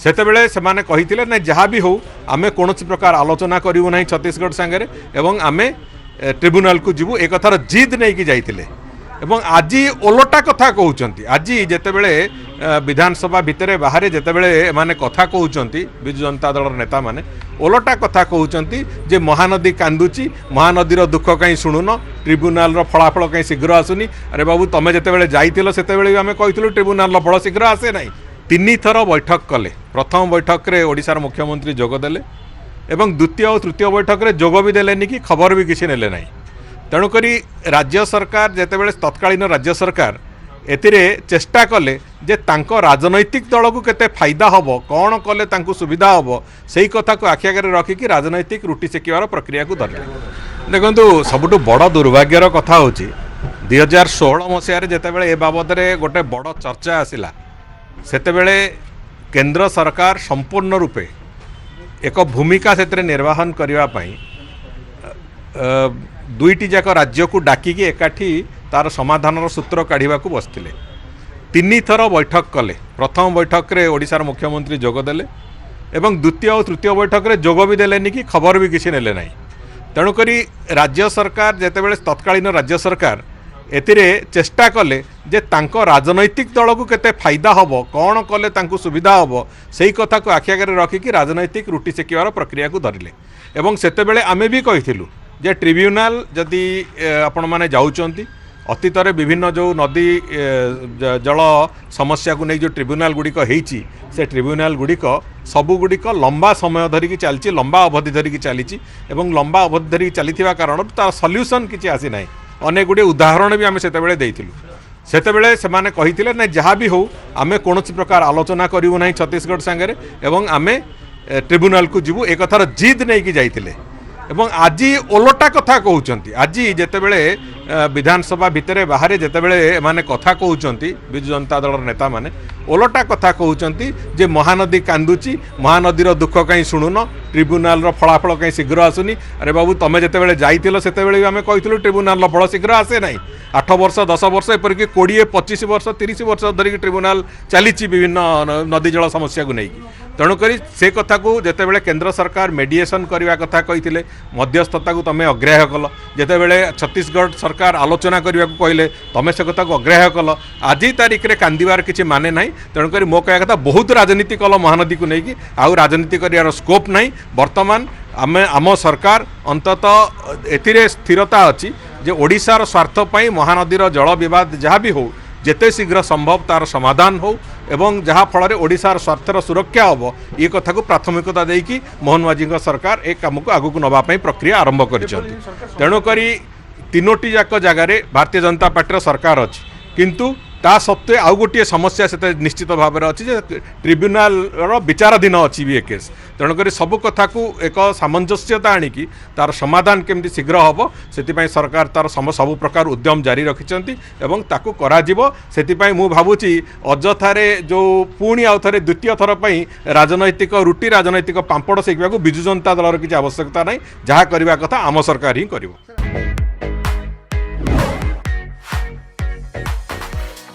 सेतेबेले सेमाने कहिथिले ना जहाँ भी हो आमे कौनसी प्रकार आलोचना करिवु नाही छत्तीसगढ़ संगे एवं आमे ट्रिब्यूनाल को जीवु एक कथार जिद नहीं कि जाइथिले एवं आज ओलटा कथा कहउचंती आज जेतेबेले विधानसभा भितरे बाहर जेतेबेले माने कथा कहउचंती बिजु जनता दल नेता माने ओलटा कथा कहउचंती जे महानदी कांदुची महानदीर दुख कहीं शुणुन ट्रिब्यूनाल फलाफल कहीं शीघ्र आसुनी अरे बाबू तमे जेतेबेले जाइथिलो सेतेबेले आमे कहिथिलु ट्रिब्यूनाल फल शीघ्र आसे नाही तीन थर बैठक कले प्रथम बैठक रे ओडिशार मुख्यमंत्री जोगदेले एवं द्वितीय और तृतीय बैठक रे जोग भी देलेनी कि खबर भी किसी नेले नाही तेणुकरी राज्य सरकार जेतेबेले तत्कालीन राज्य सरकार एतिरे चेष्टा कले जे तांको राजनैतिक दल को केते फायदा हबो कौन कले तांको सुविधा हबो सेही कथा को आखि आगे रखिकी राजनैतिक रुटी सेकिवार प्रक्रिया को धरले देखंतु सबुठु बड़ दुर्भाग्यर कथा होची 2016 मसियारे जेतेबेले ए बाबदरे गोटे बड़ चर्चा आसिला सेतेबेले केंद्र सरकार संपूर्ण रूपे एक भूमिका से निर्वाहन करने दुईटी जाक राज्य को डाकिकी एकाठी तार समाधान सूत्र काढ़ा को बसते तीन थर बैठक कले प्रथम बैठक रे ओडिशार मुख्यमंत्री जोगदेले एवं द्वितीय और तृतीय बैठक रे जोग भी देलेनी कि खबर भी किसी नेले नाही तेणुकरी राज्य सरकार जेतेबेले तत्कालीन राज्य सरकार एतिरे चेष्टा कले जे तांको राजनैतिक दल को केते फायदा हबो कौन कले तांको सुविधा हबो सेही कथा को आखि आगे रखिकी राजनैतिक रुटी सेकिवार प्रक्रिया को धरले एवं सेतेबेले आमे भी कहिथिलु जे ट्रिब्यूनाल जदि आपण माने जाउचंती अतीत विभिन्न जो नदी जल समस्या को नहीं जो ट्रिब्यूनाल गुड़िक होईची से ट्रिब्यूनाल गुड़िक सबु गुड़िक लंबा समय धरिकी चलची लंबा अवधि धरिकी चलीची एवं लंबा अवधि धरिकी चलीथिबा कारण तार सॉल्यूशन किछि आसी नाही अनेक गुड़े उदाहरण भी आम सेतेबेले देइथिलु सेतेबेले सेमाने कहिथिले ना जहाँ भी हो आमे कौनसी प्रकार आलोचना करिवु नाही छत्तीसगढ़ संगे एवं आमे ट्रिब्यूनाल को जीवु एक कथार जिद नहीं कि जाइथिले एवं आज ओलटा कथा कहउचंती आज जेतेबेले विधानसभा भितरे बाहर जेतेबेले माने कथा कहउचंती बिजु जनता दल नेता माने ओलटा कथा कहउचंती जे महानदी कांदुची महानदीर दुख कहीं शुणुन ट्रिब्यूनाल फलाफल कहीं शीघ्र आसुनी अरे बाबू तमे जेतेबेले जाइथिलो सेतेबेले आमे कहिथिलु ट्रिब्यूनाल फल शीघ्र आसे नाही 8 वर्ष 10 वर्ष एपरिक 20-25 वर्ष 30 वर्ष धरिक ट्रिब्यूनाल चलीची विभिन्न नदी जल समस्या को नहीं तेणुकरी से कथा को जेतेबेले केंद्र सरकार मेडिएशन करने कथा कही मध्यस्थता को तमें अग्राह्य कल जेतेबेले छत्तीसगढ़ सरकार आलोचना करने को कहले तमें से कथा को अग्राह्य कल आज तारीख में कांदिबार किसी माने ना तेणुकरी मो कह कथा बहुत राजनीति कल महानदी को लेकिन आउ राजनीति कर स्कोप ना बर्तमान आम सरकार अंततः एथिरे स्थिरता अच्छी जे ओडिशार स्वार्थपाई महानदीर जल विवाद जहाँ भी हो जेते शीघ्र संभव तार समाधान हो एवं जहाँ फल ओडिशार स्वार्थर सुरक्षा हम ये कथा को प्राथमिकता देकी मोहन माझी सरकार एक काम को आगू नापी प्रक्रिया आरंभ कर तेणुक तीनोटी जाक जगार भारतीय जनता पार्टी सरकार अच्छी किंतु ता सत्वे आउ गोटे समस्या से निश्चित भाव में अच्छी ट्रिब्यूनाल विचाराधीन अच्छी भी ए केस तेणुक सबू कथा को एक सामंजस्यता आणिकी तार समाधान केमती शीघ्र हम से सरकार तार सबु प्रकार उद्यम जारी रखिंट एवं ताकू कराजिबो सेतिपई मु भावुची अजथारे जो पुणी आउ थे द्वितीय थर पर राजनैतिक रुटी राजनैतिक पांपड़ सेकिबा को बिजु जनता दलर किसी आवश्यकता नहीं जहाँ करने कथा आम सरकार ही करिवो।